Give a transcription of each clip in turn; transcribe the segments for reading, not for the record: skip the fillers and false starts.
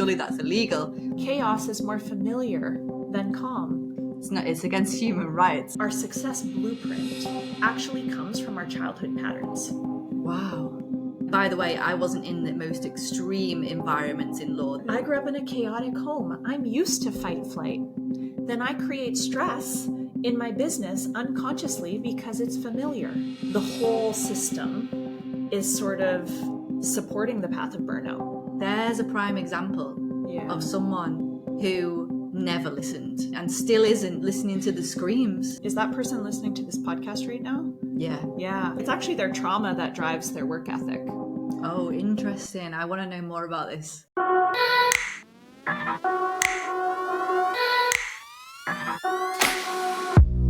surely that's illegal. Chaos is more familiar than calm. It's against human rights. Our success blueprint actually comes from our childhood patterns. Wow. By the way, I wasn't in the most extreme environments in law. I grew up in a chaotic home. I'm used to fight flight. Then I create stress in my business unconsciously because it's familiar. The whole system is sort of supporting the path of burnout. There's a prime example of someone who never listened and still isn't listening to the screams. Is that person listening to this podcast right now? Yeah. Yeah. It's actually their trauma that drives their work ethic. Oh, interesting. I want to know more about this.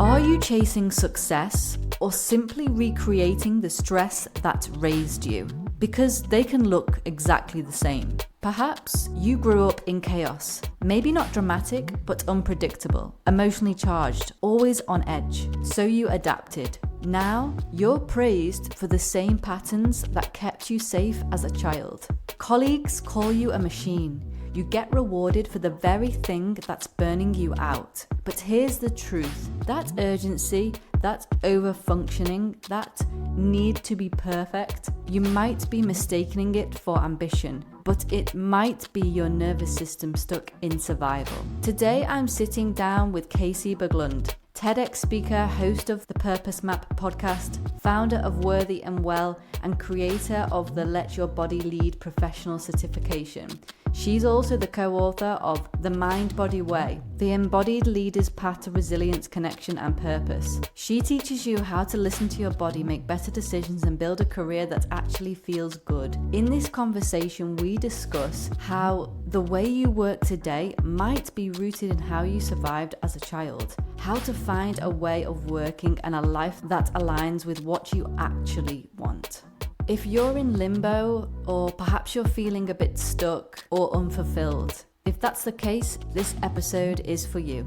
Are you chasing success or simply recreating the stress that raised you? Because they can look exactly the same. Perhaps you grew up in chaos, maybe not dramatic, but unpredictable, emotionally charged, always on edge. So you adapted. Now you're praised for the same patterns that kept you safe as a child. Colleagues call you a machine. You get rewarded for the very thing that's burning you out. But here's the truth. That urgency, that over-functioning, that need to be perfect, you might be mistaking it for ambition, but it might be your nervous system stuck in survival. Today I'm sitting down with Casey Berglund, TEDx speaker, host of the Purpose Map podcast, founder of Worthy and Well, and creator of the Let Your Body Lead professional certification. She's also the co-author of The Mind-Body Way, the Embodied Leader's Path to Resilience, Connection and Purpose. She teaches you how to listen to your body, make better decisions and build a career that actually feels good. In this conversation, we discuss how the way you work today might be rooted in how you survived as a child, how to find a way of working and a life that aligns with what you actually want. If you're in limbo, or perhaps you're feeling a bit stuck or unfulfilled, if that's the case, this episode is for you.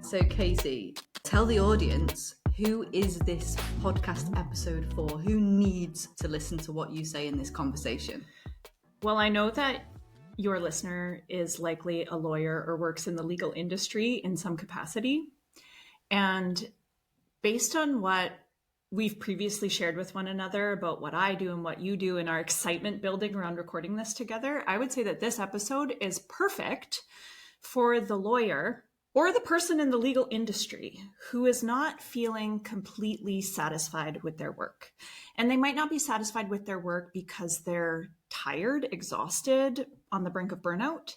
So Casey, tell the audience, who is this podcast episode for? Who needs to listen to what you say in this conversation? Well, I know that your listener is likely a lawyer or works in the legal industry in some capacity. And based on what we've previously shared with one another about what I do and what you do and our excitement building around recording this together, I would say that this episode is perfect for the lawyer or the person in the legal industry who is not feeling completely satisfied with their work. And they might not be satisfied with their work because they're tired, exhausted, on the brink of burnout.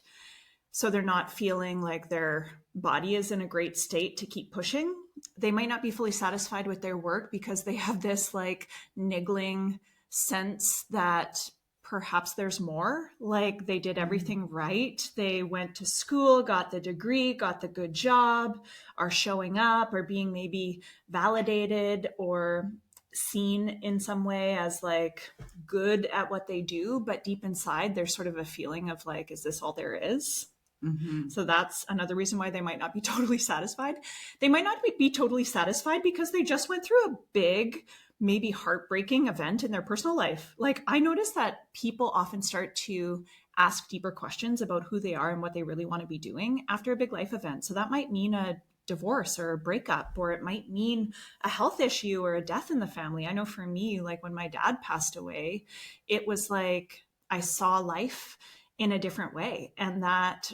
So they're not feeling like their body is in a great state to keep pushing. They might not be fully satisfied with their work because they have this like niggling sense that perhaps there's more, like they did everything right. They went to school, got the degree, got the good job, are showing up, or being maybe validated or seen in some way as like good at what they do. But deep inside, there's sort of a feeling of like, is this all there is? Mm-hmm. So that's another reason why they might not be totally satisfied. They might not be totally satisfied because they just went through a big, maybe heartbreaking event in their personal life. Like I noticed that people often start to ask deeper questions about who they are and what they really want to be doing after a big life event. So that might mean a divorce or a breakup, or it might mean a health issue or a death in the family. I know for me, like when my dad passed away, it was like I saw life in a different way. And that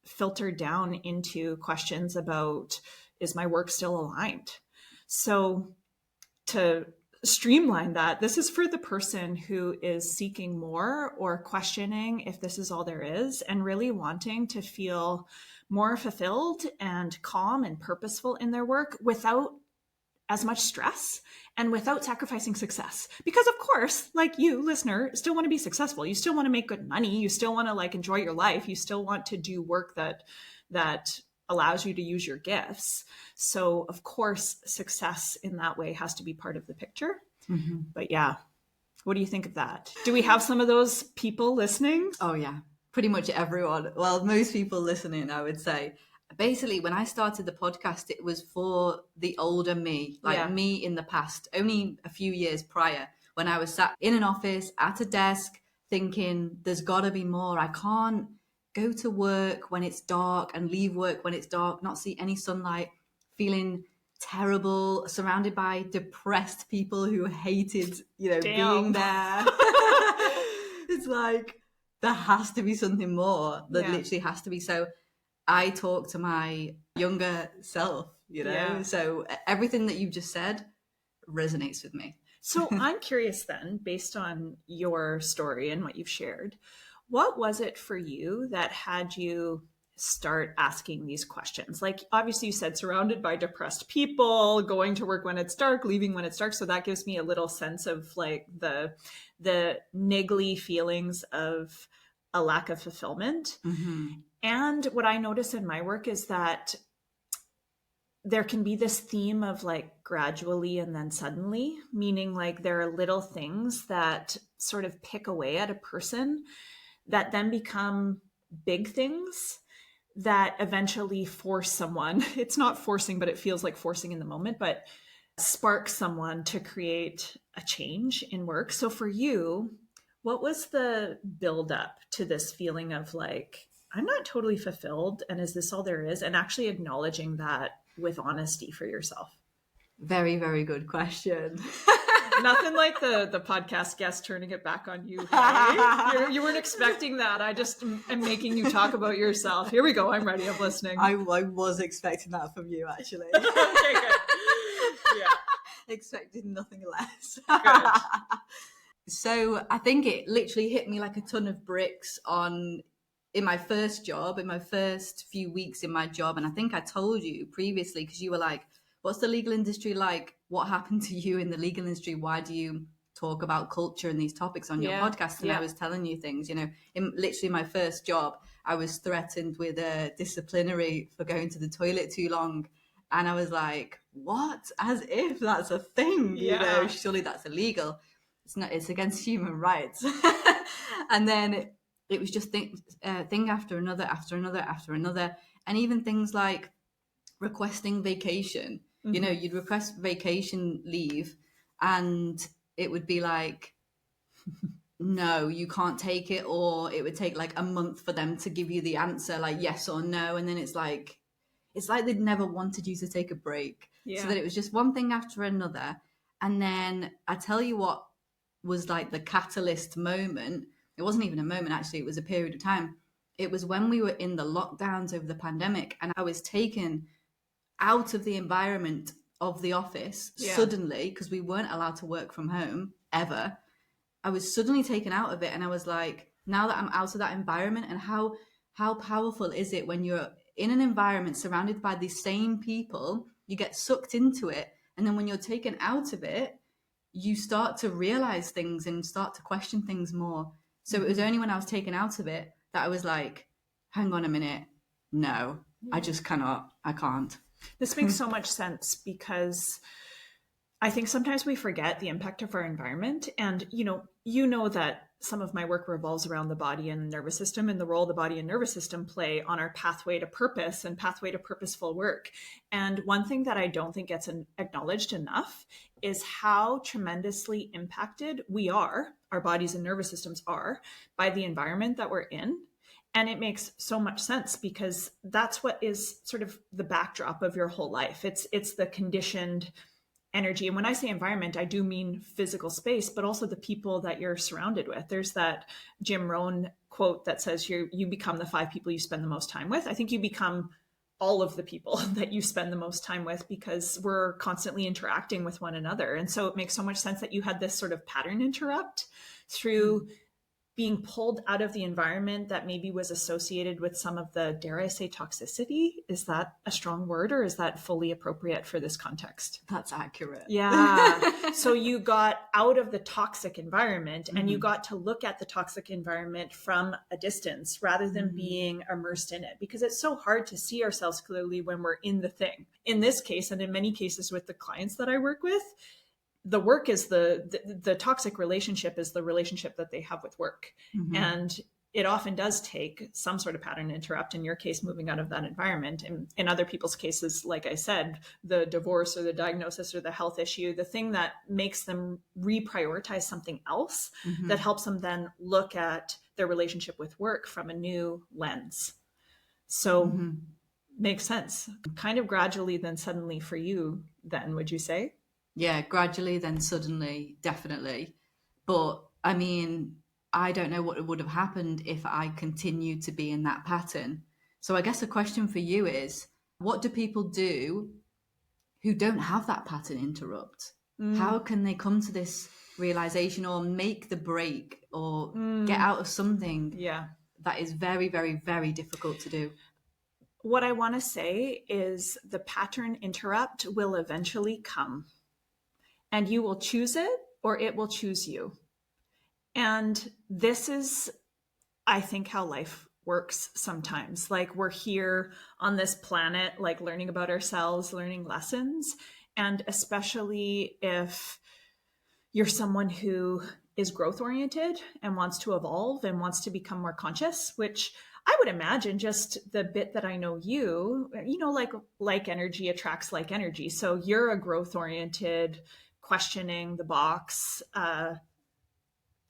filtered down into questions about, is my work still aligned? So to streamline that, this is for the person who is seeking more or questioning if this is all there is, and really wanting to feel more fulfilled and calm and purposeful in their work without as much stress and without sacrificing success. Because of course, like you, listener, still want to be successful. You still want to make good money. You still want to like enjoy your life. You still want to do work that allows you to use your gifts. So of course, success in that way has to be part of the picture. Mm-hmm. But yeah, what do you think of that? Do we have some of those people listening? Oh yeah, pretty much everyone. Well, most people listening, I would say. Basically, when I started the podcast, it was for the older me, like me in the past, only a few years prior, when I was sat in an office at a desk, thinking there's got to be more. I can't go to work when it's dark and leave work when it's dark, not see any sunlight, feeling terrible, surrounded by depressed people who hated, being there. It's like, there has to be something more. There literally has to be. So I talk to my younger self, so everything that you just said resonates with me. So I'm curious then, based on your story and what you've shared, what was it for you that had you start asking these questions? Like, obviously you said surrounded by depressed people, going to work when it's dark, leaving when it's dark. So that gives me a little sense of like the niggly feelings of a lack of fulfillment. Mm-hmm. And what I notice in my work is that there can be this theme of like gradually and then suddenly, meaning like there are little things that sort of pick away at a person that then become big things that eventually force someone. It's not forcing, but it feels like forcing in the moment, but spark someone to create a change in work. So for you, what was the buildup to this feeling of like, I'm not totally fulfilled, and is this all there is? And actually acknowledging that with honesty for yourself. Very, very good question. Nothing like the podcast guest turning it back on you. Hey? You weren't expecting that. I just am making you talk about yourself. Here we go. I'm ready. I'm listening. I was expecting that from you, actually. Okay, good. Yeah. Expected nothing less. Good. So I think it literally hit me like a ton of bricks in my first job, in my first few weeks in my job. And I think I told you previously, because you were like, what's the legal industry like? What happened to you in the legal industry? Why do you talk about culture and these topics on your podcast? And I was telling you things, in literally my first job, I was threatened with a disciplinary for going to the toilet too long. And I was like, what? As if that's a thing, surely that's illegal. It's not, it's against human rights. And then it was just thing after another. And even things like requesting vacation. Mm-hmm. You'd request vacation leave and it would be like, no, you can't take it. Or it would take like a month for them to give you the answer, like yes or no. And then it's like they'd never wanted you to take a break. So that it was just one thing after another. And then I tell you what was like the catalyst moment. It wasn't even a moment, actually. It was a period of time. It was when we were in the lockdowns over the pandemic and I was taken out of the environment of the office suddenly, because we weren't allowed to work from home ever. I was suddenly taken out of it. And I was like, now that I'm out of that environment, and how powerful is it when you're in an environment surrounded by these same people, you get sucked into it. And then when you're taken out of it, you start to realize things and start to question things more. So it was only when I was taken out of it that I was like, hang on a minute. No, I just cannot. I can't. This makes so much sense because I think sometimes we forget the impact of our environment. And, you know that some of my work revolves around the body and nervous system and the role the body and nervous system play on our pathway to purpose and pathway to purposeful work. And one thing that I don't think gets acknowledged enough is how tremendously impacted our bodies and nervous systems are by the environment that we're in. And it makes so much sense because that's what is sort of the backdrop of your whole life. It's the conditioned energy. And when I say environment, I do mean physical space, but also the people that you're surrounded with. There's that Jim Rohn quote that says you become the 5 people you spend the most time with. I think you become all of the people that you spend the most time with because we're constantly interacting with one another. And so it makes so much sense that you had this sort of pattern interrupt through being pulled out of the environment that maybe was associated with some of the, dare I say, toxicity. Is that a strong word or is that fully appropriate for this context? That's accurate. Yeah. So you got out of the toxic environment and you got to look at the toxic environment from a distance rather than being immersed in it, because it's so hard to see ourselves clearly when we're in the thing. In this case, and in many cases with the clients that I work with, the work is the toxic relationship is the relationship that they have with work. And it often does take some sort of pattern interrupt, in your case, moving out of that environment. And in other people's cases, like I said, the divorce or the diagnosis or the health issue, the thing that makes them reprioritize something else that helps them then look at their relationship with work from a new lens. So makes sense. Kind of gradually, then suddenly for you, then, would you say? Yeah, gradually, then suddenly, definitely. But I mean, I don't know what would have happened if I continued to be in that pattern. So I guess the question for you is, what do people do who don't have that pattern interrupt? How can they come to this realization or make the break or get out of something that is very, very, very difficult to do? What I want to say is the pattern interrupt will eventually come, and you will choose it or it will choose you. And this is, I think, how life works sometimes. Like, we're here on this planet, like learning about ourselves, learning lessons. And especially if you're someone who is growth oriented and wants to evolve and wants to become more conscious, which I would imagine, just the bit that I know you know, like energy attracts like energy. So you're a growth oriented, questioning the box,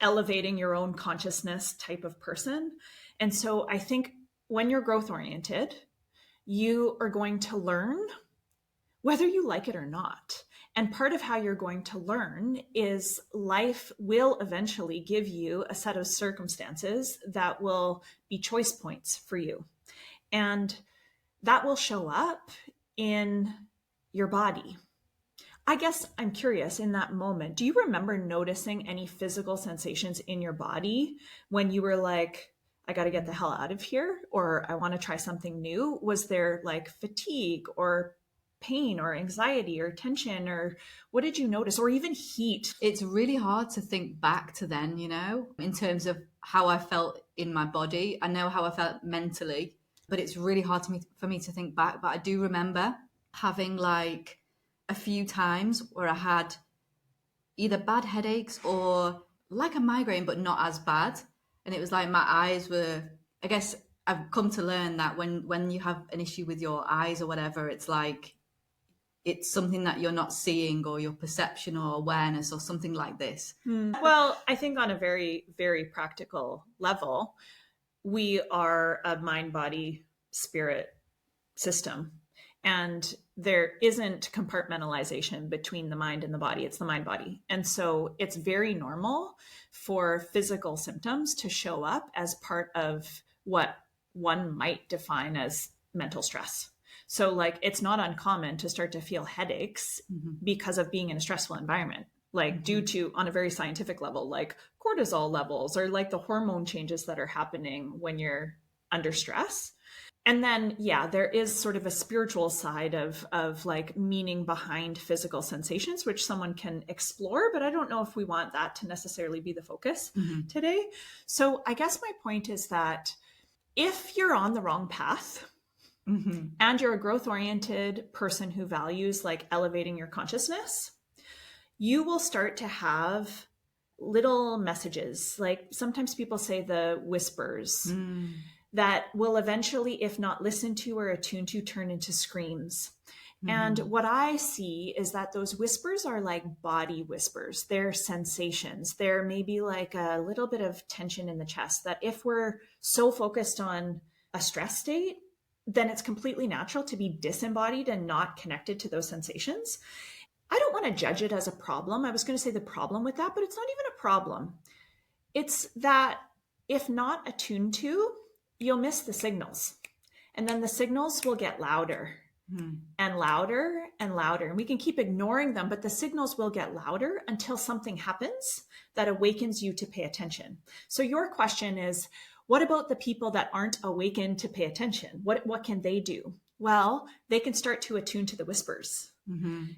elevating your own consciousness type of person. And so I think when you're growth oriented, you are going to learn whether you like it or not. And part of how you're going to learn is life will eventually give you a set of circumstances that will be choice points for you. And that will show up in your body. I guess I'm curious, in that moment, do you remember noticing any physical sensations in your body when you were like, I got to get the hell out of here, or I want to try something new? Was there like fatigue or pain or anxiety or tension, or what did you notice? Or even heat? It's really hard to think back to then, you know, in terms of how I felt in my body. I know how I felt mentally, but it's really hard for me to think back. But I do remember having like a few times where I had either bad headaches or like a migraine, but not as bad. And it was like my eyes were, I guess I've come to learn that when you have an issue with your eyes or whatever, it's like, it's something that you're not seeing, or your perception or awareness or something like this. Well, I think on a very, very practical level, we are a mind, body, spirit system. And there isn't compartmentalization between the mind and the body. It's the mind body. And so it's very normal for physical symptoms to show up as part of what one might define as mental stress. So like, it's not uncommon to start to feel headaches because of being in a stressful environment, like due to, on a very scientific level, like cortisol levels or like the hormone changes that are happening when you're under stress. And then, yeah, there is sort of a spiritual side of like meaning behind physical sensations, which someone can explore, but I don't know if we want that to necessarily be the focus today. So I guess my point is that if you're on the wrong path and you're a growth-oriented person who values like elevating your consciousness, you will start to have little messages. Like sometimes people say the whispers that will eventually, if not listened to or attuned to, turn into screams. And what I see is that those whispers are like body whispers. They're sensations. They're maybe like a little bit of tension in the chest, that if we're so focused on a stress state, then it's completely natural to be disembodied and not connected to those sensations. I don't want to judge it as a problem. I was going to say the problem with that, but it's not even a problem. It's that if not attuned to, you'll miss the signals. And then the signals will get louder and louder and louder. And we can keep ignoring them, but the signals will get louder until something happens that awakens you to pay attention. So your question is, what about the people that aren't awakened to pay attention? What can they do? Well, they can start to attune to the whispers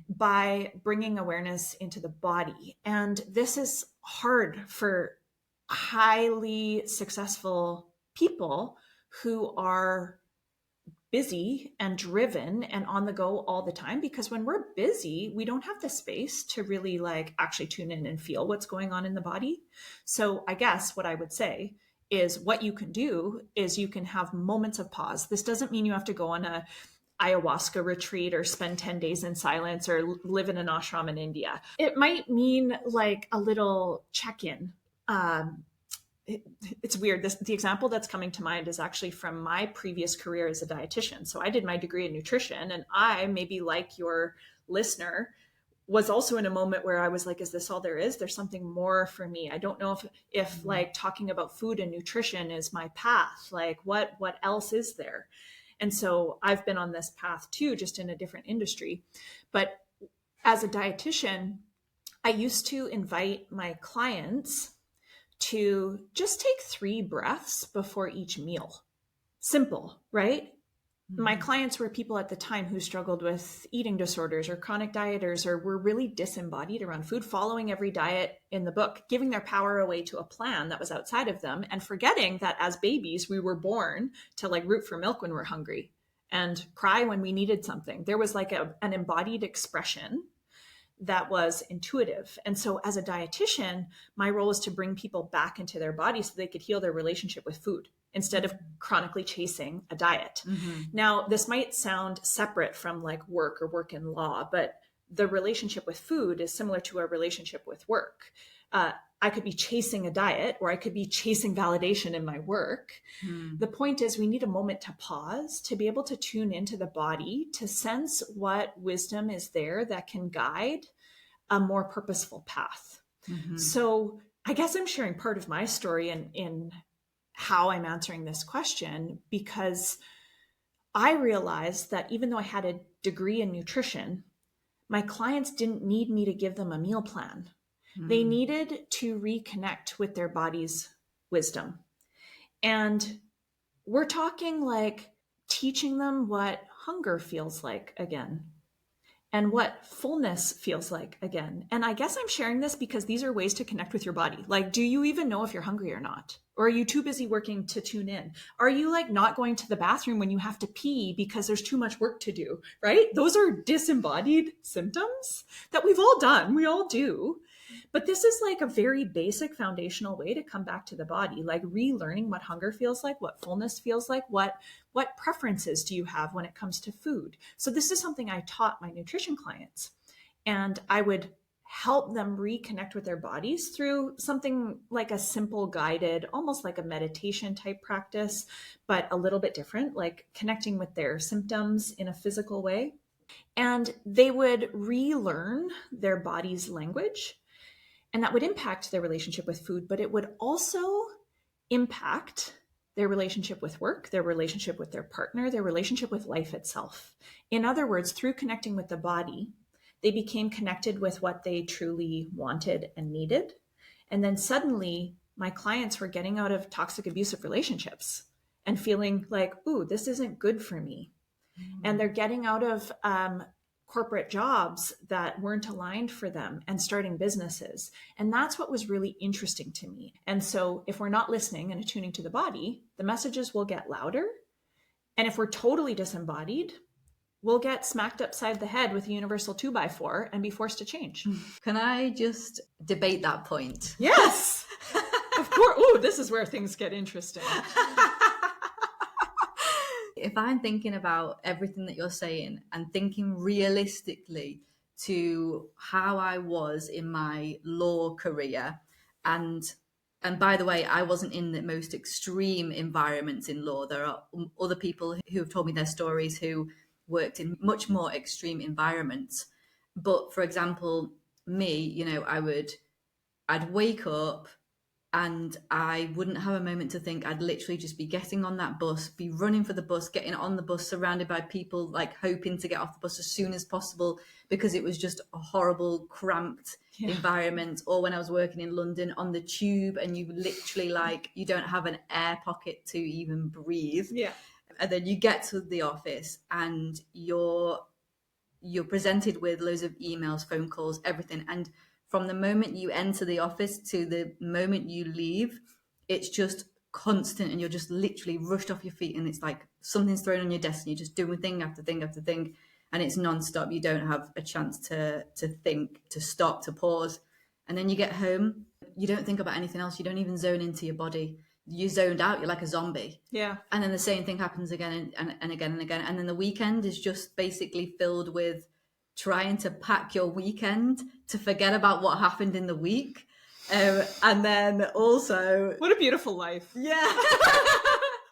by bringing awareness into the body. And this is hard for highly successful people who are busy and driven and on the go all the time, because when we're busy, we don't have the space to really like actually tune in and feel what's going on in the body. So I guess what I would say is what you can do is you can have moments of pause. This doesn't mean you have to go on a ayahuasca retreat or spend 10 days in silence or live in an ashram in India. It might mean like a little check-in. It's weird. The example that's coming to mind is actually from my previous career as a dietitian. So I did my degree in nutrition, and I, maybe like your listener, was also in a moment where I was like, is this all there is? There's something more for me. I don't know if like talking about food and nutrition is my path. Like what else is there? And so I've been on this path too, just in a different industry. But as a dietitian, I used to invite my clients to just take 3 breaths before each meal. Simple, right? My clients were people at the time who struggled with eating disorders or chronic dieters, or were really disembodied around food, following every diet in the book, giving their power away to a plan that was outside of them, and forgetting that as babies, we were born to like root for milk when we're hungry and cry when we needed something. There was like an embodied expression that was intuitive. And so as a dietitian, my role is to bring people back into their body so they could heal their relationship with food instead of chronically chasing a diet. Now, this might sound separate from like work or work in law, but the relationship with food is similar to a relationship with work. I could be chasing a diet, or I could be chasing validation in my work. The point is, we need a moment to pause, to be able to tune into the body, to sense what wisdom is there that can guide a more purposeful path. So I guess I'm sharing part of my story in how I'm answering this question, because I realized that even though I had a degree in nutrition, my clients didn't need me to give them a meal plan. They needed to reconnect with their body's wisdom. And we're talking like teaching them what hunger feels like again, and what fullness feels like again. And I guess I'm sharing this because these are ways to connect with your body. Like, do you even know if you're hungry or not? Or are you too busy working to tune in? Are you like not going to the bathroom when you have to pee because there's too much work to do, right? Those are disembodied symptoms that we've all done. We all do. But this is like a very basic foundational way to come back to the body, like relearning what hunger feels like, what fullness feels like, what preferences do you have when it comes to food. So this is something I taught my nutrition clients, and I would help them reconnect with their bodies through something like a simple guided, almost like a meditation type practice, but a little bit different, like connecting with their symptoms in a physical way. And they would relearn their body's language. And that would impact their relationship with food, but it would also impact their relationship with work, their relationship with their partner, their relationship with life itself. In other words, through connecting with the body, they became connected with what they truly wanted and needed. And then suddenly, my clients were getting out of toxic, abusive relationships and feeling like, ooh, this isn't good for me. And they're getting out of corporate jobs that weren't aligned for them and starting businesses. And that's what was really interesting to me. And so if we're not listening and attuning to the body, the messages will get louder. And if we're totally disembodied, we'll get smacked upside the head with a universal 2x4 and be forced to change. Can I just debate that point? Yes, of course. Ooh, this is where things get interesting. If I'm thinking about everything that you're saying and thinking realistically to how I was in my law career, and by the way, I wasn't in the most extreme environments in law. There are other people who have told me their stories who worked in much more extreme environments. But for example, me, I'd wake up and I wouldn't have a moment to think. I'd literally just be getting on that bus, be running for the bus, getting on the bus, surrounded by people, like hoping to get off the bus as soon as possible, because it was just a horrible, cramped environment. Or when I was working in London on the tube, and you literally you don't have an air pocket to even breathe. Yeah. And then you get to the office and you're presented with loads of emails, phone calls, everything. And from the moment you enter the office to the moment you leave, it's just constant, and you're just literally rushed off your feet, and it's like something's thrown on your desk and you're just doing thing after thing after thing, and it's non-stop. You don't have a chance to think, to stop, to pause. And then you get home, you don't think about anything else. You don't even zone into your body. you're zoned out, you're like a zombie. Yeah. And then the same thing happens again and again and again. And then the weekend is just basically filled with trying to pack your weekend to forget about what happened in the week. And then also... What a beautiful life. Yeah.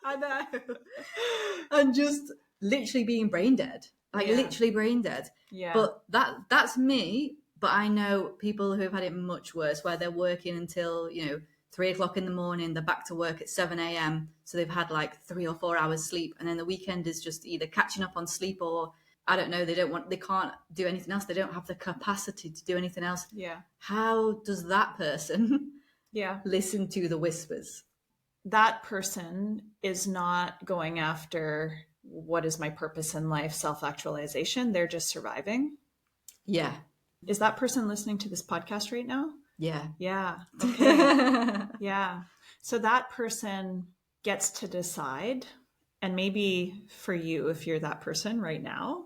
I know. And just literally being brain dead. Like literally brain dead. Yeah. But that's me. But I know people who have had it much worse, where they're working until, 3 o'clock in the morning, they're back to work at 7 a.m. So they've had like 3 or 4 hours sleep. And then the weekend is just either catching up on sleep or, I don't know, they can't do anything else. They don't have the capacity to do anything else. Yeah. How does that person Yeah. listen to the whispers? That person is not going after what is my purpose in life, self-actualization. They're just surviving. Yeah. Is that person listening to this podcast right now? Yeah. Yeah. Okay. Yeah. So that person gets to decide, and maybe for you, if you're that person right now,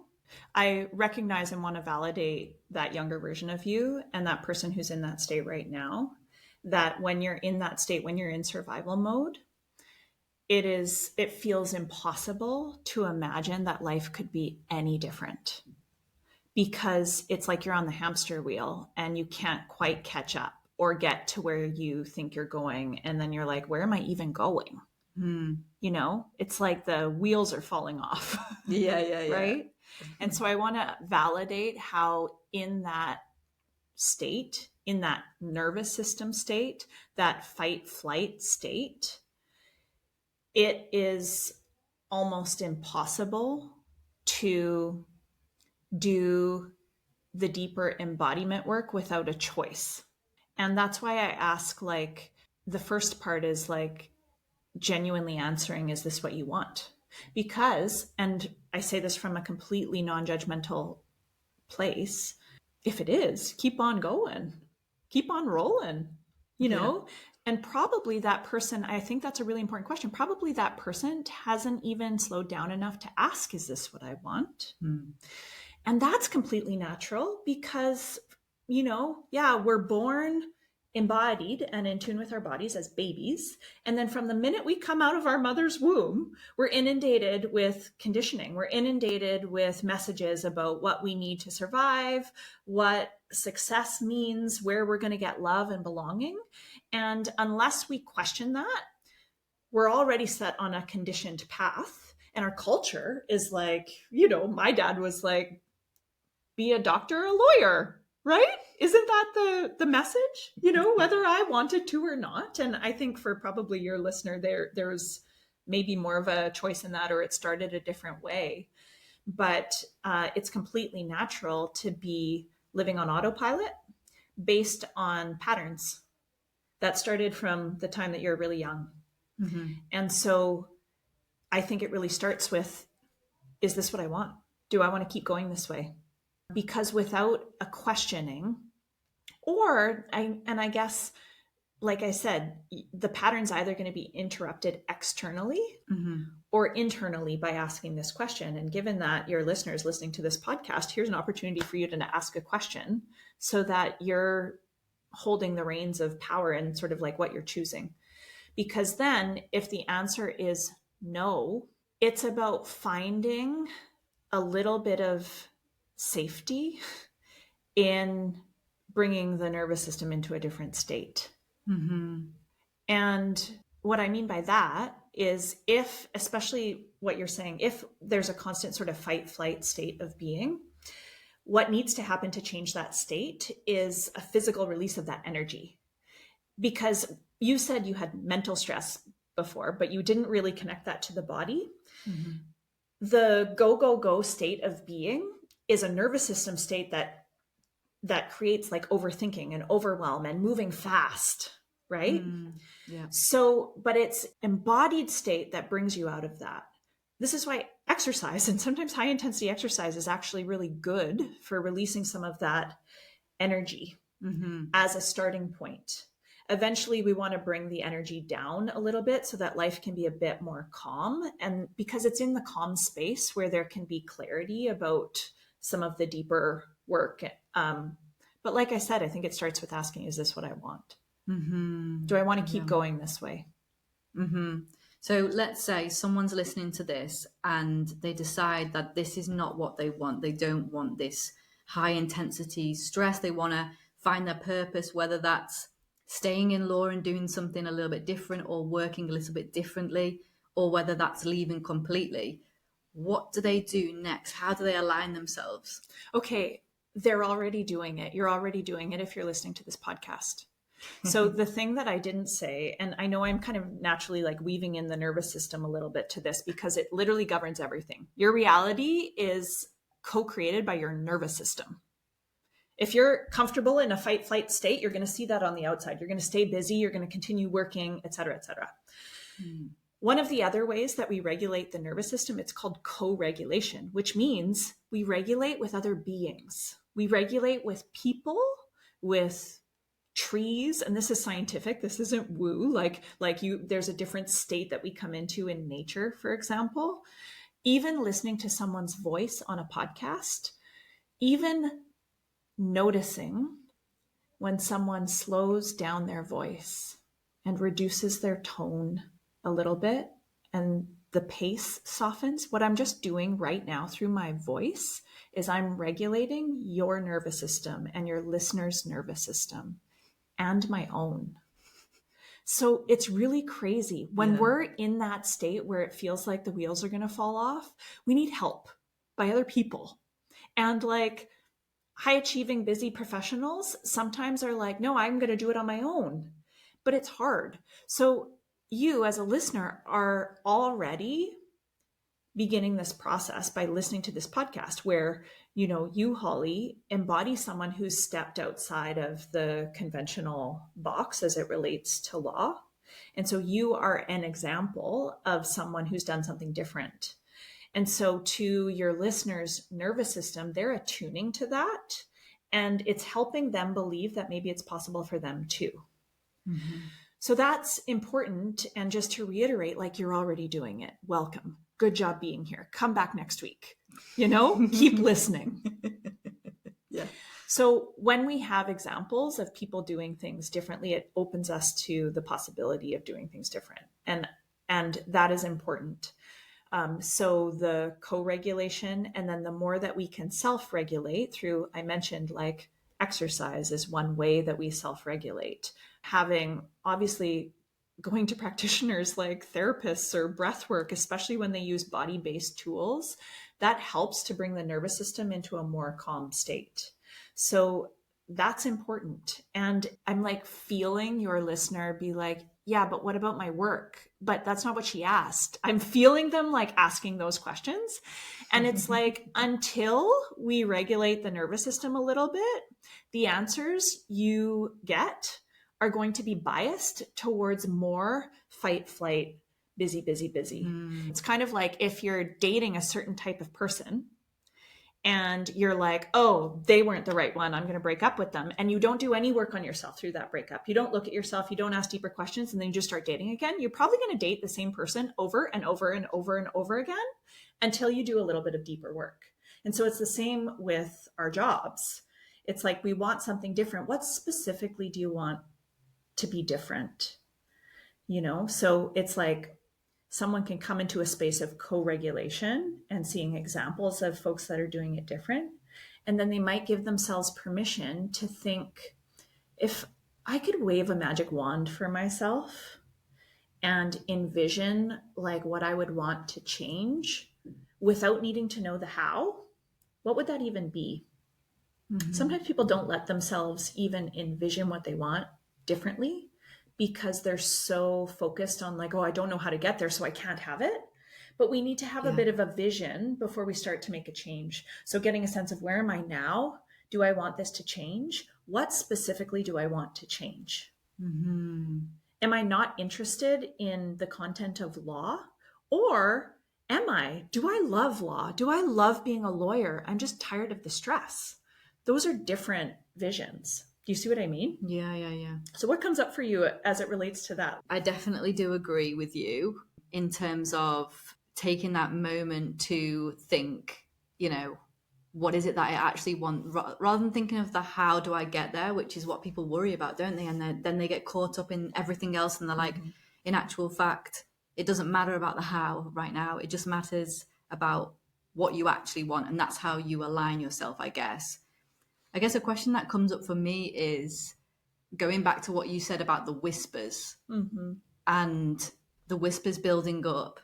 I recognize and want to validate that younger version of you and that person who's in that state right now, that when you're in that state, when you're in survival mode, it feels impossible to imagine that life could be any different, because it's like you're on the hamster wheel and you can't quite catch up or get to where you think you're going. And then you're like, where am I even going? It's like the wheels are falling off. Yeah. Right. And so I want to validate how in that state, in that nervous system state, that fight flight state, it is almost impossible to do the deeper embodiment work without a choice. And that's why I ask, like, the first part is like genuinely answering, is this what you want? Because, and I say this from a completely non-judgmental place, if it is, keep on going, keep on rolling, and probably that person, I think that's a really important question. Probably that person hasn't even slowed down enough to ask, is this what I want? And that's completely natural because, we're born embodied and in tune with our bodies as babies. And then from the minute we come out of our mother's womb, we're inundated with conditioning. We're inundated with messages about what we need to survive, what success means, where we're going to get love and belonging. And unless we question that, we're already set on a conditioned path. And our culture is like, my dad was like, be a doctor, a lawyer, right? Isn't that the message, whether I wanted to or not? And I think for probably your listener, there's maybe more of a choice in that, or it started a different way. But it's completely natural to be living on autopilot based on patterns that started from the time that you're really young. And so I think it really starts with, is this what I want? Do I want to keep going this way? Because without a questioning, I guess, like I said, the pattern's either going to be interrupted externally or internally by asking this question. And given that your listeners listening to this podcast, here's an opportunity for you to ask a question so that you're holding the reins of power and sort of like what you're choosing. Because then if the answer is no, it's about finding a little bit of safety in bringing the nervous system into a different state. And what I mean by that is, if, especially what you're saying, if there's a constant sort of fight flight state of being, what needs to happen to change that state is a physical release of that energy. Because you said you had mental stress before, but you didn't really connect that to the body. The go state of being is a nervous system state that creates like overthinking and overwhelm and moving fast, right? Yeah. So, but it's embodied state that brings you out of that. This is why exercise, and sometimes high intensity exercise, is actually really good for releasing some of that energy as a starting point. Eventually, we want to bring the energy down a little bit so that life can be a bit more calm. And because it's in the calm space where there can be clarity about some of the deeper work. But like I said, I think it starts with asking, is this what I want? Do I want to keep going this way? Mm-hmm. So let's say someone's listening to this and they decide that this is not what they want. They don't want this high intensity stress. They want to find their purpose, whether that's staying in law and doing something a little bit different or working a little bit differently, or whether that's leaving completely. What do they do next? How do they align themselves? Okay, they're already doing it. You're already doing it if you're listening to this podcast. So the thing that I didn't say, and I know I'm kind of naturally like weaving in the nervous system a little bit to this because it literally governs everything. Your reality is co-created by your nervous system. If you're comfortable in a fight flight state, you're going to see that on the outside. You're going to stay busy, you're going to continue working, et cetera, et cetera. One of the other ways that we regulate the nervous system, it's called co-regulation, which means we regulate with other beings. We regulate with people, with trees, and this is scientific. This isn't woo. There's a different state that we come into in nature, for example. Even listening to someone's voice on a podcast, even noticing when someone slows down their voice and reduces their tone a little bit and the pace softens. What I'm just doing right now through my voice is I'm regulating your nervous system and your listener's nervous system and my own. So it's really crazy. When we're in that state where it feels like the wheels are going to fall off, we need help by other people. And like high achieving, busy professionals sometimes are like, no, I'm going to do it on my own. But it's hard. So you as a listener are already beginning this process by listening to this podcast where, you, Holly, embody someone who's stepped outside of the conventional box as it relates to law. And so you are an example of someone who's done something different. And so to your listeners' nervous system, they're attuning to that. And it's helping them believe that maybe it's possible for them too. Mm-hmm. So that's important. And just to reiterate, like you're already doing it. Welcome. Good job being here. Come back next week. Keep listening. Yeah. So when we have examples of people doing things differently, it opens us to the possibility of doing things different. And that is important. So the co-regulation, and then the more that we can self-regulate through, I mentioned like exercise is one way that we self-regulate. Having obviously going to practitioners like therapists or breath work, especially when they use body-based tools, that helps to bring the nervous system into a more calm state. So that's important. And I'm like feeling your listener be like, yeah, but what about my work? But that's not what she asked. I'm feeling them like asking those questions. And it's like, until we regulate the nervous system a little bit, the answers you get are going to be biased towards more fight, flight, busy, busy, busy. It's kind of like if you're dating a certain type of person and you're like, oh, they weren't the right one, I'm going to break up with them. And you don't do any work on yourself through that breakup. You don't look at yourself, you don't ask deeper questions, and then you just start dating again. You're probably going to date the same person over and over and over and over again until you do a little bit of deeper work. And so it's the same with our jobs. It's like, we want something different. What specifically do you want to be different? So it's like someone can come into a space of co-regulation and seeing examples of folks that are doing it different. And then they might give themselves permission to think, if I could wave a magic wand for myself and envision like what I would want to change without needing to know the how, what would that even be? Mm-hmm. Sometimes people don't let themselves even envision what they want differently because they're so focused on like, oh, I don't know how to get there, so I can't have it. But we need to have a bit of a vision before we start to make a change. So getting a sense of, where am I now? Do I want this to change? What specifically do I want to change? Mm-hmm. Am I not interested in the content of law? Or am I? Do I love law? Do I love being a lawyer? I'm just tired of the stress. Those are different visions. Do you see what I mean? Yeah. So what comes up for you as it relates to that? I definitely do agree with you in terms of taking that moment to think, what is it that I actually want, rather than thinking of the how do I get there, which is what people worry about, don't they? And then they get caught up in everything else and they're like, in actual fact, it doesn't matter about the how right now. It just matters about what you actually want. And that's how you align yourself, I guess. I guess a question that comes up for me is going back to what you said about the whispers and the whispers building up.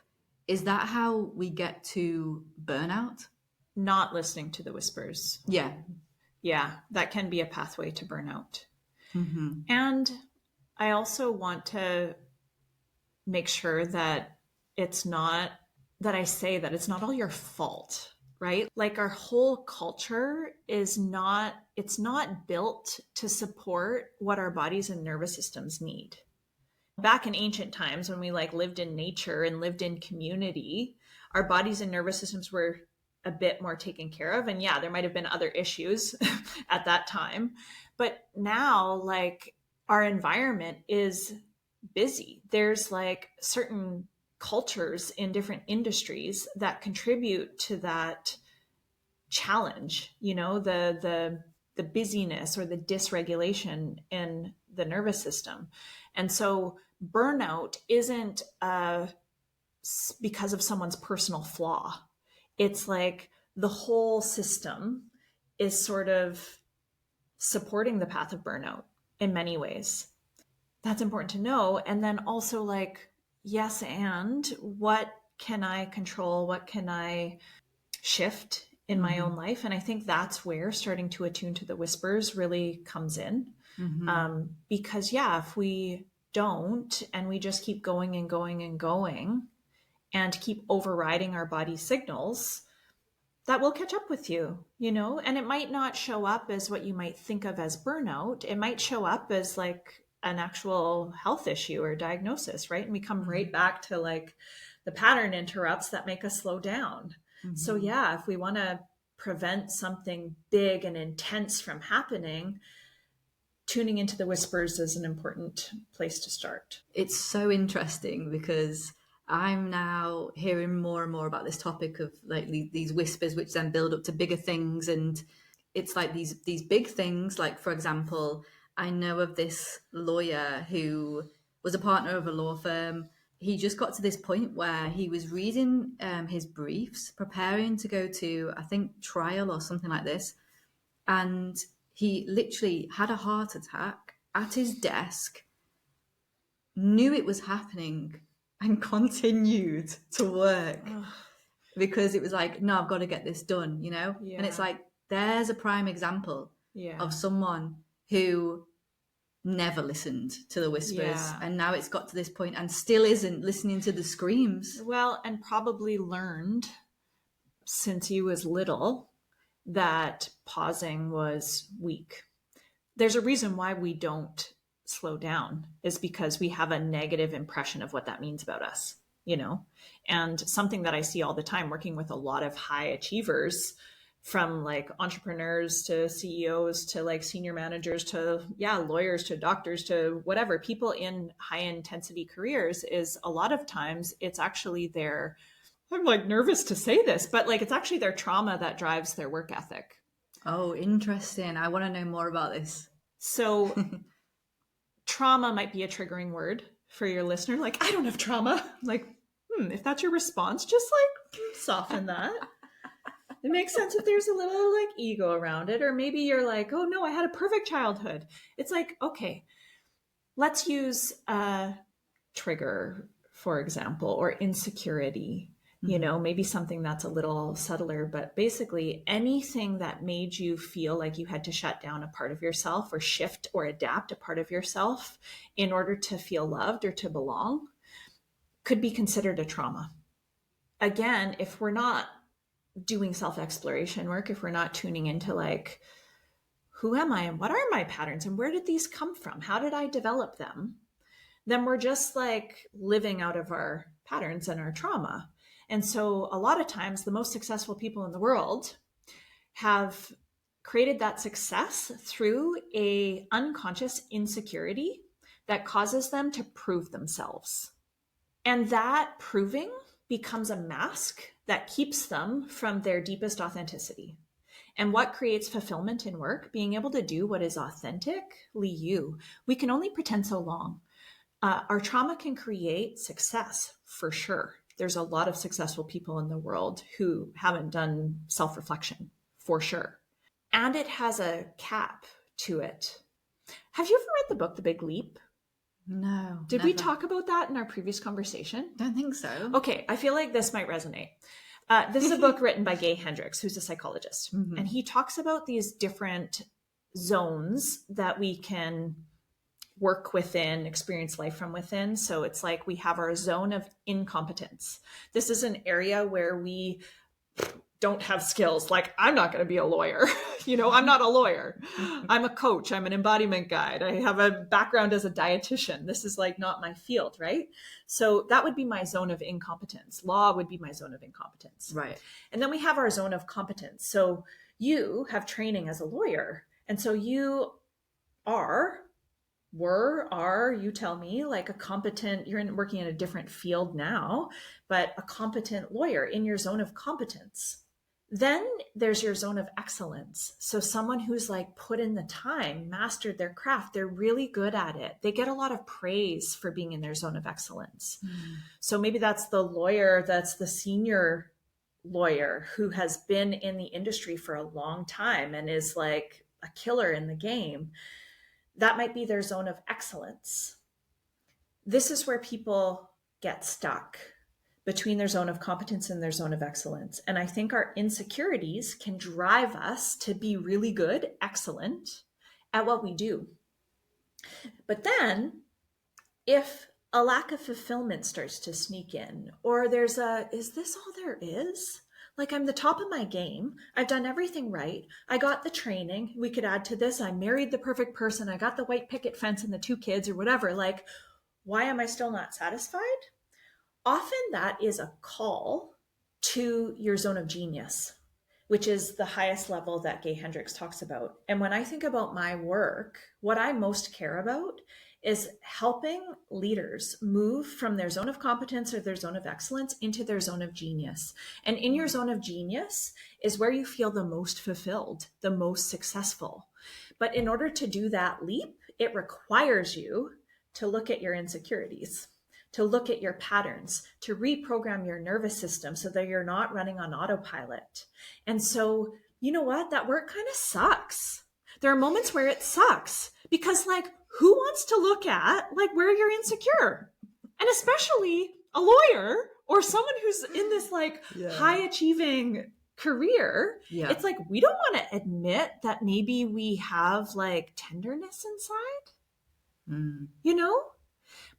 Is that how we get to burnout? Not listening to the whispers. Yeah. Yeah, that can be a pathway to burnout. Mm-hmm. And I also want to make sure that it's not that I say that it's not all your fault, right? Like our whole culture is not, it's not built to support what our bodies and nervous systems need. Back in ancient times when we like lived in nature and lived in community, our bodies and nervous systems were a bit more taken care of. And yeah, there might have been other issues at that time. But now, like, our environment is busy. There's like certain cultures in different industries that contribute to that challenge, you know, the busyness or the dysregulation in the nervous system. And so burnout isn't because of someone's personal flaw. It's like the whole system is sort of supporting the path of burnout in many ways. That's important to know. And then also, like, yes, and what can I control? What can I shift in my own life? And I think that's where starting to attune to the whispers really comes in. Because yeah, if we don't, and we just keep going and going and going and keep overriding our body's signals, that will catch up with you, you know. And it might not show up as what you might think of as burnout. It might show up as like an actual health issue or diagnosis, right? And we come right back to like the pattern interrupts that make us slow down. So yeah, if we want to prevent something big and intense from happening, tuning into the whispers is an important place to start. It's so interesting because I'm now hearing more and more about this topic of like these whispers, which then build up to bigger things. And it's like these big things. Like, for example, I know of this lawyer who was a partner of a law firm. He just got to this point where he was reading his briefs, preparing to go to, I think, trial or something like this. And he literally had a heart attack at his desk, knew it was happening, and continued to work because it was like, no, I've got to get this done, you know? Yeah. And it's like, there's a prime example of someone who never listened to the whispers, and now it's got to this point and still isn't listening to the screams. Well, and probably learned since he was little that pausing was weak. There's a reason why we don't slow down, is because we have a negative impression of what that means about us, you know. And something that I see all the time working with a lot of high achievers, from like entrepreneurs to CEOs to like senior managers to lawyers to doctors to whatever, people in high intensity careers, is a lot of times it's actually their, I'm like nervous to say this, but like it's actually their trauma that drives their work ethic. Oh, interesting. I want to know more about this. So trauma might be a triggering word for your listener. Like, I don't have trauma. Like, if that's your response, just like soften that. It makes sense if there's a little like ego around it. Or maybe you're like, oh no, I had a perfect childhood. It's like, okay, let's use a trigger, for example, or insecurity. You know, maybe something that's a little subtler, but basically anything that made you feel like you had to shut down a part of yourself or shift or adapt a part of yourself in order to feel loved or to belong could be considered a trauma. Again, if we're not doing self-exploration work, if we're not tuning into like, who am I and what are my patterns and where did these come from? How did I develop them? Then we're just like living out of our patterns and our trauma. And so a lot of times the most successful people in the world have created that success through a unconscious insecurity that causes them to prove themselves. And that proving becomes a mask that keeps them from their deepest authenticity. And what creates fulfillment in work? Being able to do what is authentically you. We can only pretend so long. Our trauma can create success for sure. There's a lot of successful people in the world who haven't done self-reflection for sure. And it has a cap to it. Have you ever read the book, The Big Leap? No. Did never. we talk about that in our previous conversation? Don't think so. Okay, I feel like this might resonate. This is a book written by Gay Hendricks, who's a psychologist. Mm-hmm. And he talks about these different zones that we can work within, experience life from within. So it's like we have our zone of incompetence. This is an area where we don't have skills. Like, I'm not going to be a lawyer. I'm not a lawyer. I'm a coach. I'm an embodiment guide. I have a background as a dietitian. This is like not my field, right? So that would be my zone of incompetence. Law would be my zone of incompetence. Right. And then we have our zone of competence. So you have training as a lawyer. And so you you tell me, like a competent, you're working in a different field now, but a competent lawyer in your zone of competence. Then there's your zone of excellence. So someone who's like put in the time, mastered their craft, they're really good at it. They get a lot of praise for being in their zone of excellence. So maybe that's the lawyer, that's the senior lawyer who has been in the industry for a long time and is like a killer in the game. That might be their zone of excellence. This is where people get stuck between their zone of competence and their zone of excellence. And I think our insecurities can drive us to be really good, excellent at what we do. But then if a lack of fulfillment starts to sneak in, or is this all there is? Like, I'm the top of my game. I've done everything right. I got the training. We could add to this. I married the perfect person. I got the white picket fence and the 2 kids or whatever. Like, why am I still not satisfied? Often that is a call to your zone of genius, which is the highest level that Gay Hendricks talks about. And when I think about my work, what I most care about is helping leaders move from their zone of competence or their zone of excellence into their zone of genius. And in your zone of genius is where you feel the most fulfilled, the most successful. But in order to do that leap, it requires you to look at your insecurities, to look at your patterns, to reprogram your nervous system so that you're not running on autopilot. And so, you know what? That work kind of sucks. There are moments where it sucks because, like, who wants to look at like where you're insecure? And especially a lawyer or someone who's in this like high achieving career. Yeah. It's like, we don't want to admit that maybe we have like tenderness inside,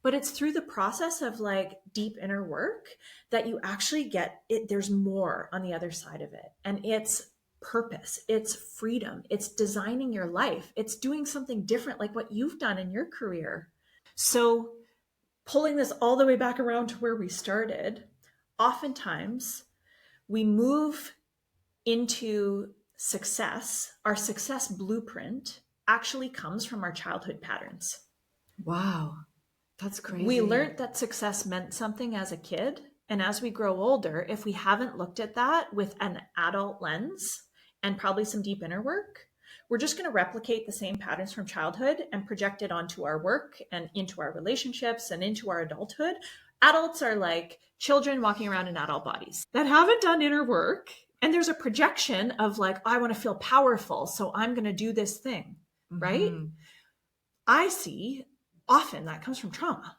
but it's through the process of like deep inner work that you actually get it. There's more on the other side of it. And it's purpose, it's freedom, it's designing your life, it's doing something different like what you've done in your career. So pulling this all the way back around to where we started, oftentimes we move into success. Our success blueprint actually comes from our childhood patterns. Wow, that's crazy. We learned that success meant something as a kid. And as we grow older, if we haven't looked at that with an adult lens and probably some deep inner work, we're just going to replicate the same patterns from childhood and project it onto our work and into our relationships and into our adulthood. Adults are like children walking around in adult bodies that haven't done inner work. And there's a projection of like, I want to feel powerful, so I'm going to do this thing, right? I see often that comes from trauma.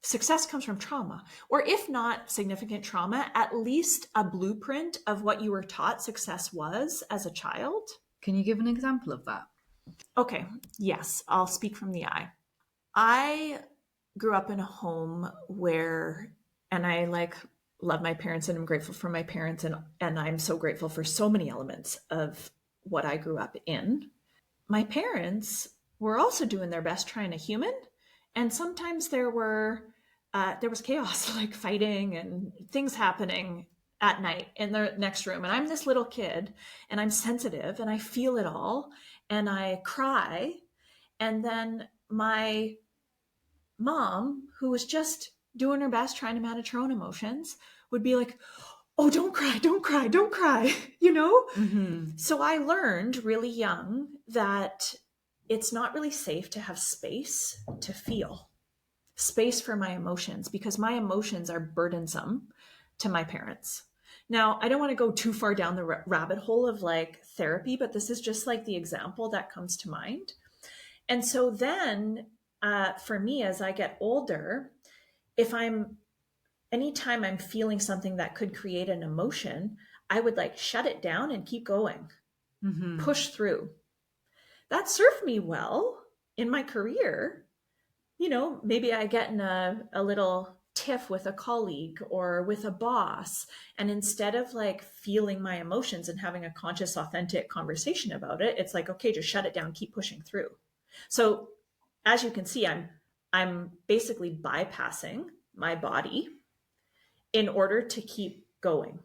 Success comes from trauma, or if not significant trauma, at least a blueprint of what you were taught success was as a child. Can you give an example of that? Okay, yes, I'll speak from the I. I grew up in a home where, and I like love my parents and I'm grateful for my parents, and I'm so grateful for so many elements of what I grew up in. My parents were also doing their best trying to human, and sometimes there was chaos, like fighting and things happening at night in the next room. And I'm this little kid and I'm sensitive and I feel it all and I cry. And then my mom, who was just doing her best trying to manage her own emotions, would be like, oh, don't cry, don't cry, don't cry, So I learned really young that it's not really safe to have space to feel. space for my emotions, because my emotions are burdensome to my parents. Now, I don't want to go too far down the rabbit hole of like therapy, but this is just like the example that comes to mind. And so then for me, as I get older, anytime I'm feeling something that could create an emotion, I would like shut it down and keep going, push through. That served me well in my career. You know, maybe I get in a little tiff with a colleague or with a boss, and instead of like feeling my emotions and having a conscious, authentic conversation about it, it's like, okay, just shut it down, keep pushing through. So as you can see, I'm basically bypassing my body in order to keep going.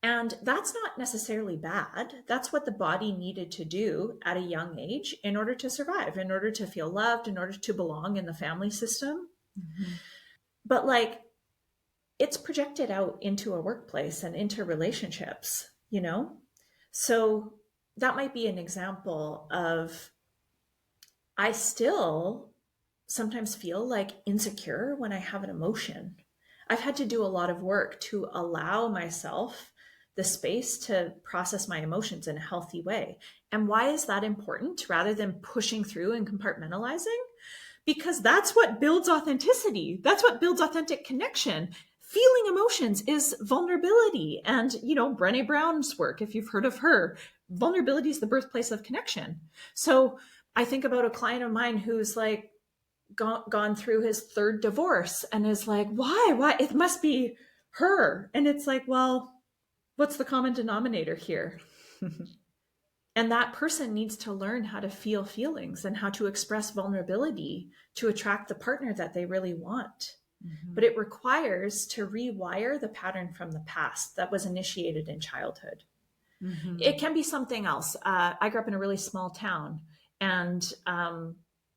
And that's not necessarily bad. That's what the body needed to do at a young age in order to survive, in order to feel loved, in order to belong in the family system. But like, it's projected out into a workplace and into relationships, you know? So that might be an example of, I still sometimes feel like insecure when I have an emotion. I've had to do a lot of work to allow myself the space to process my emotions in a healthy way. And why is that important rather than pushing through and compartmentalizing? Because that's what builds authenticity. That's what builds authentic connection. Feeling emotions is vulnerability. And, you know, Brené Brown's work, if you've heard of her, vulnerability is the birthplace of connection. So I think about a client of mine who's like gone through his third divorce and is like, why? It must be her. And it's like, well, what's the common denominator here? And that person needs to learn how to feel feelings and how to express vulnerability to attract the partner that they really want. But it requires to rewire the pattern from the past that was initiated in childhood. It can be something else. I grew up in a really small town and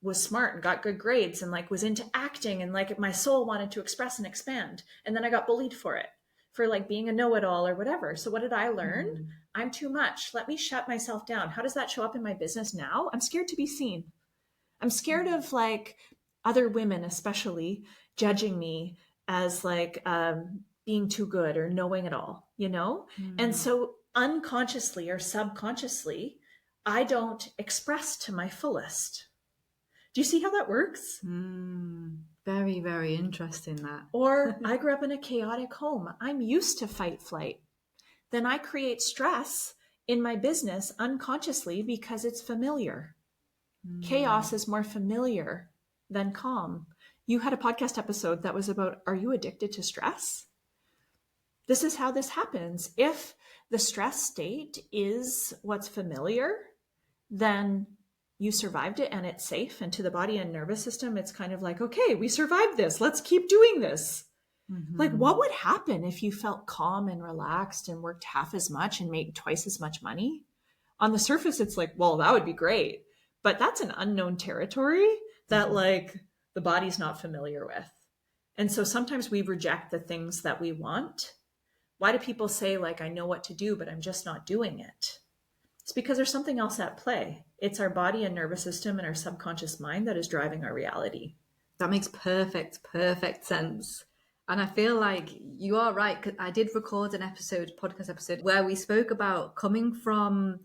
was smart and got good grades and like was into acting and like my soul wanted to express and expand. And then I got bullied for it, for like being a know-it-all or whatever. So what did I learn? I'm too much. Let me shut myself down. How does that show up in my business now? I'm scared to be seen. I'm scared of like other women, especially judging me as like being too good or knowing it all, you know? And so unconsciously or subconsciously, I don't express to my fullest. Do you see how that works? Very, very interesting that. Or I grew up in a chaotic home. I'm used to fight, flight. Then I create stress in my business unconsciously because it's familiar. Chaos is more familiar than calm. You had a podcast episode that was about, are you addicted to stress? This is how this happens. If the stress state is what's familiar, then you survived it and it's safe. And to the body and nervous system, it's kind of like, okay, we survived this. Let's keep doing this. Like, what would happen if you felt calm and relaxed and worked half as much and made twice as much money? On the surface, it's like, well, that would be great. But that's an unknown territory that like the body's not familiar with. And so sometimes we reject the things that we want. Why do people say like, I know what to do, but I'm just not doing it? It's because there's something else at play. It's our body and nervous system and our subconscious mind that is driving our reality. That makes perfect sense. And I feel like you are right, because I did record an podcast episode, where we spoke about coming from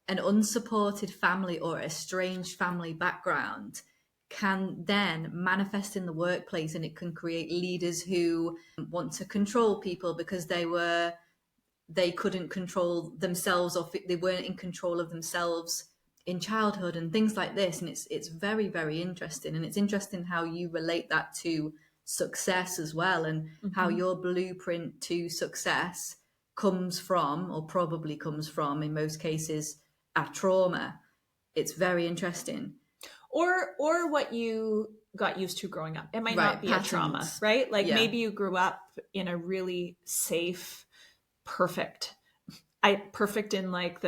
an unsupported family or a estranged family background can then manifest in the workplace, and it can create leaders who want to control people because they couldn't control themselves, or they weren't in control of themselves in childhood and things like this. And it's very, very interesting. And it's interesting how you relate that to success as well, and how your blueprint to success comes from, or probably comes from in most cases, a trauma. It's very interesting. Or what you got used to growing up. It might not be patterns. A trauma, right? Like maybe you grew up in a really safe, perfect in like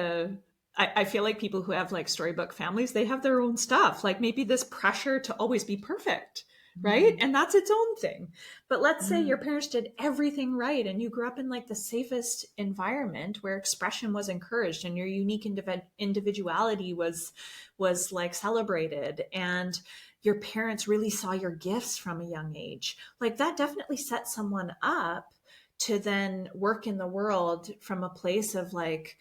I feel like people who have like storybook families, they have their own stuff. Like maybe this pressure to always be perfect, right? And that's its own thing. But let's say your parents did everything right and you grew up in like the safest environment where expression was encouraged and your unique individuality was like celebrated, and your parents really saw your gifts from a young age. Like that definitely sets someone up to then work in the world from a place of like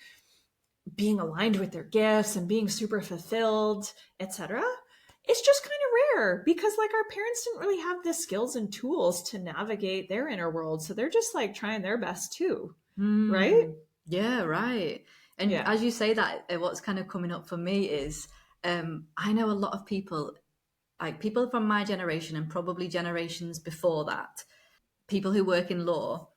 being aligned with their gifts and being super fulfilled, etc. It's just kind of rare because like our parents didn't really have the skills and tools to navigate their inner world. So they're just like trying their best too. Right? Yeah, right. And Yeah. as you say that, what's kind of coming up for me is I know a lot of people, like people from my generation and probably generations before that, people who work in law,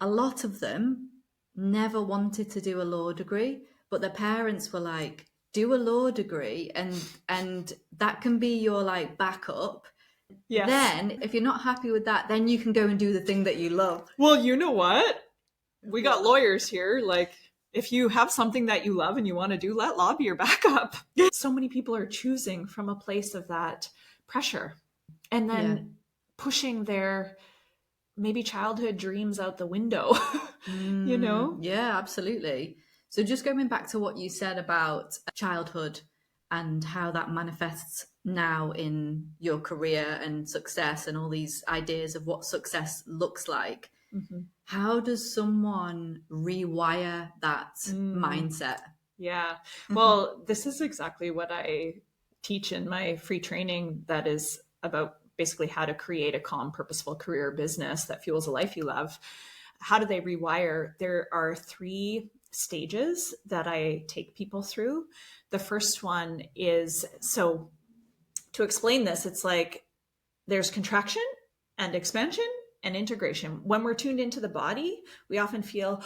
a lot of them never wanted to do a law degree, but their parents were like, do a law degree and that can be your like backup. Yes. Then if you're not happy with that, then you can go and do the thing that you love. Well, you know what? We got lawyers here. Like, if you have something that you love and you want to do, let law be your backup. So many people are choosing from a place of that pressure and then pushing their maybe childhood dreams out the window, you know? Yeah, absolutely. So just going back to what you said about childhood and how that manifests now in your career and success and all these ideas of what success looks like. How does someone rewire that mindset? Yeah. Well, this is exactly what I teach in my free training that is about basically how to create a calm, purposeful career business that fuels a life you love. How do they rewire? There are 3 stages that I take people through. The first one is, so to explain this, it's like there's contraction and expansion and integration. When we're tuned into the body, we often feel,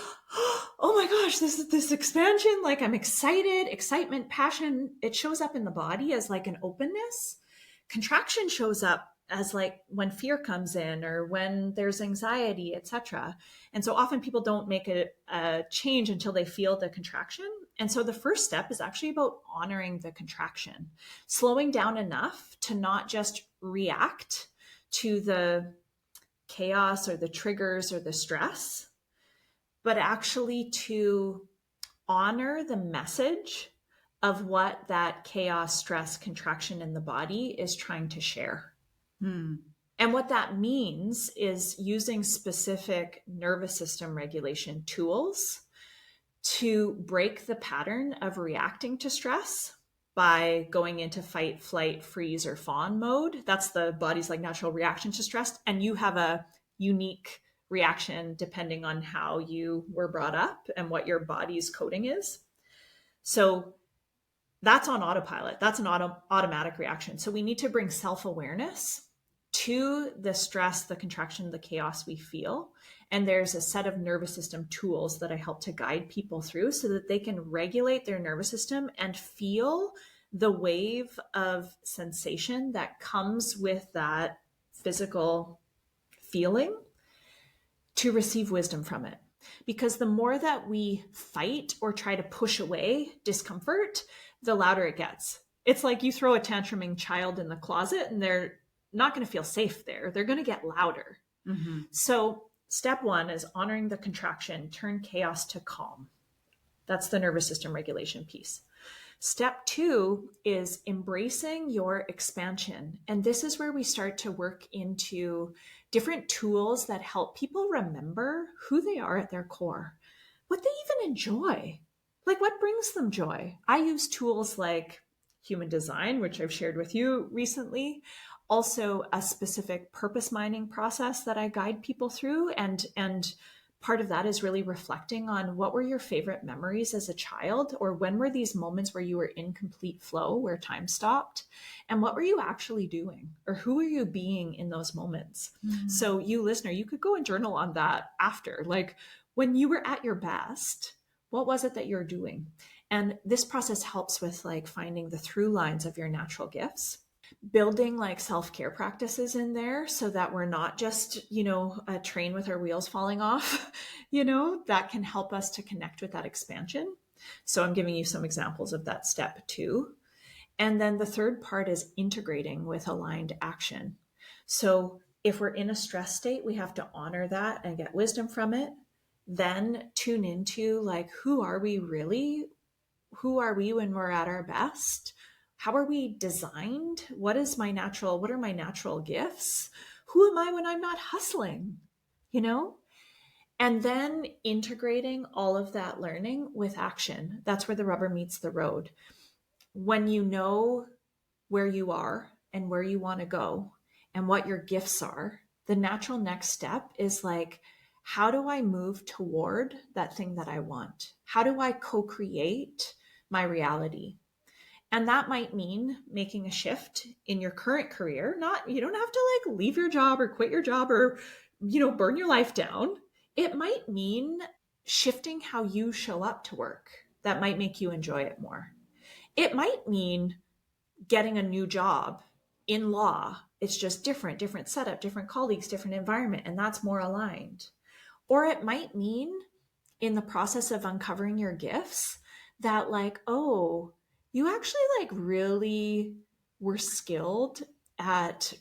oh my gosh, this expansion, like I'm excited, excitement, passion. It shows up in the body as like an openness. Contraction shows up as like when fear comes in or when there's anxiety, etc. And so often people don't make a change until they feel the contraction. And so the first step is actually about honoring the contraction, slowing down enough to not just react to the chaos or the triggers or the stress, but actually to honor the message of what that chaos, stress, contraction in the body is trying to share. And what that means is using specific nervous system regulation tools to break the pattern of reacting to stress by going into fight, flight, freeze, or fawn mode. That's the body's like natural reaction to stress. And you have a unique reaction depending on how you were brought up and what your body's coding is. So that's on autopilot. That's an automatic reaction. So we need to bring self-awareness to the stress, the contraction, the chaos we feel. And there's a set of nervous system tools that I help to guide people through so that they can regulate their nervous system and feel the wave of sensation that comes with that physical feeling to receive wisdom from it. Because the more that we fight or try to push away discomfort, the louder it gets. It's like you throw a tantruming child in the closet and they're not going to feel safe there. They're going to get louder. So step 1 is honoring the contraction, turn chaos to calm. That's the nervous system regulation piece. Step 2 is embracing your expansion. And this is where we start to work into different tools that help people remember who they are at their core, what they even enjoy, like what brings them joy. I use tools like human design, which I've shared with you recently. Also a specific purpose mining process that I guide people through. And part of that is really reflecting on what were your favorite memories as a child, or when were these moments where you were in complete flow, where time stopped, and what were you actually doing, or who were you being in those moments? So you listener, you could go and journal on that after, like when you were at your best, what was it that you're doing? And this process helps with like finding the through lines of your natural gifts, building like self-care practices in there so that we're not just, a train with our wheels falling off, that can help us to connect with that expansion. So I'm giving you some examples of that step 2. And then the third part is integrating with aligned action. So if we're in a stress state, we have to honor that and get wisdom from it. Then tune into like, who are we really? Who are we when we're at our best? how are we designed? What are my natural gifts? Who am I when I'm not hustling? You know? And then integrating all of that learning with action. That's where the rubber meets the road. When you know where you are and where you want to go and what your gifts are, the natural next step is like, how do I move toward that thing that I want? How do I co-create my reality? And that might mean making a shift in your current career. You don't have to like leave your job or quit your job or, burn your life down. It might mean shifting how you show up to work. That might make you enjoy it more. It might mean getting a new job in law. It's just different setup, different colleagues, different environment, and that's more aligned. Or it might mean in the process of uncovering your gifts that like, oh, you actually like really were skilled at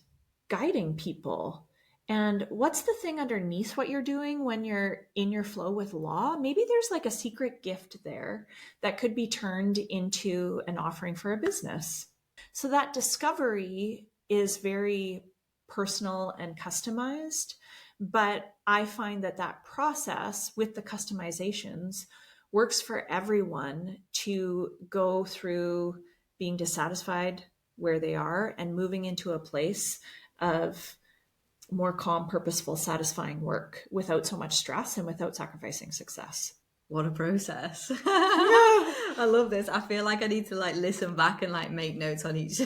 guiding people. And what's the thing underneath what you're doing when you're in your flow with law? Maybe there's like a secret gift there that could be turned into an offering for a business. So that discovery is very personal and customized, but I find that process with the customizations works for everyone to go through being dissatisfied where they are and moving into a place of more calm, purposeful, satisfying work without so much stress and without sacrificing success. What a process. I love this. I feel like I need to like listen back and like make notes on each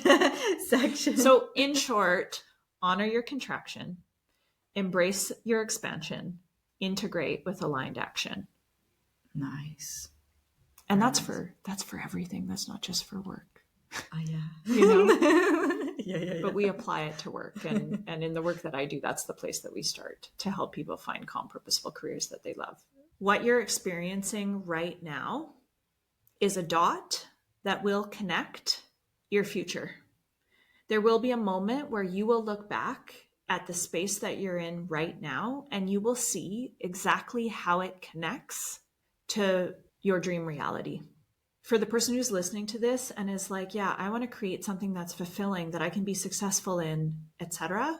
section. So in short, honor your contraction, embrace your expansion, integrate with aligned action. Nice. And that's for everything. That's not just for work. Oh, yeah. Yeah. But we apply it to work. And in the work that I do, that's the place that we start to help people find calm, purposeful careers that they love. What you're experiencing right now is a dot that will connect your future. There will be a moment where you will look back at the space that you're in right now, and you will see exactly how it connects to your dream reality. For the person who's listening to this and is like, yeah, I want to create something that's fulfilling, that I can be successful in, etc.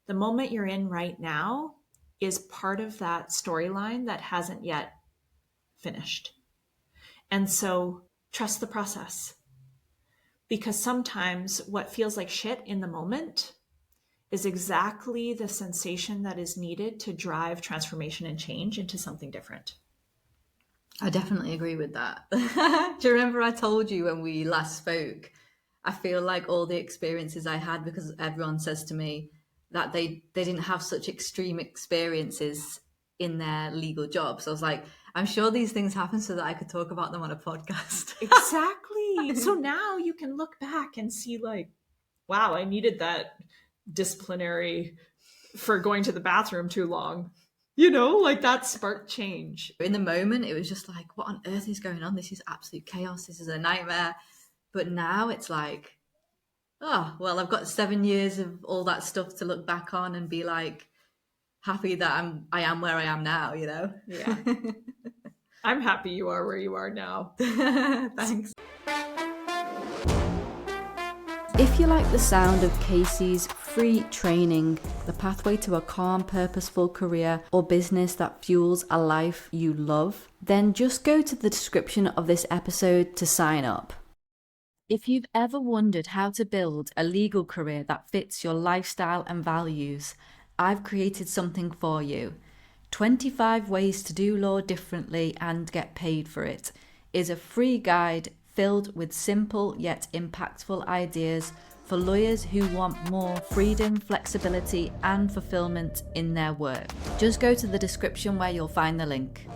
The moment you're in right now is part of that storyline that hasn't yet finished. And so trust the process, because sometimes what feels like shit in the moment is exactly the sensation that is needed to drive transformation and change into something different. I definitely agree with that. Do you remember I told you when we last spoke, I feel like all the experiences I had, because everyone says to me that they didn't have such extreme experiences in their legal jobs. I was like, I'm sure these things happen so that I could talk about them on a podcast. Exactly. So now you can look back and see like, wow, I needed that disciplinary for going to the bathroom too long. You know, like that sparked change. In the moment, it was just like, what on earth is going on? This is absolute chaos. This is a nightmare. But now it's like, oh, well, I've got 7 years of all that stuff to look back on and be like happy that I am where I am now, you know? Yeah. I'm happy you are where you are now. Thanks. If you like the sound of Casey's free training, the pathway to a calm, purposeful career or business that fuels a life you love, then just go to the description of this episode to sign up. If you've ever wondered how to build a legal career that fits your lifestyle and values, I've created something for you. 25 Ways to Do Law Differently and Get Paid for It is a free guide filled with simple yet impactful ideas for lawyers who want more freedom, flexibility, and fulfillment in their work. Just go to the description where you'll find the link.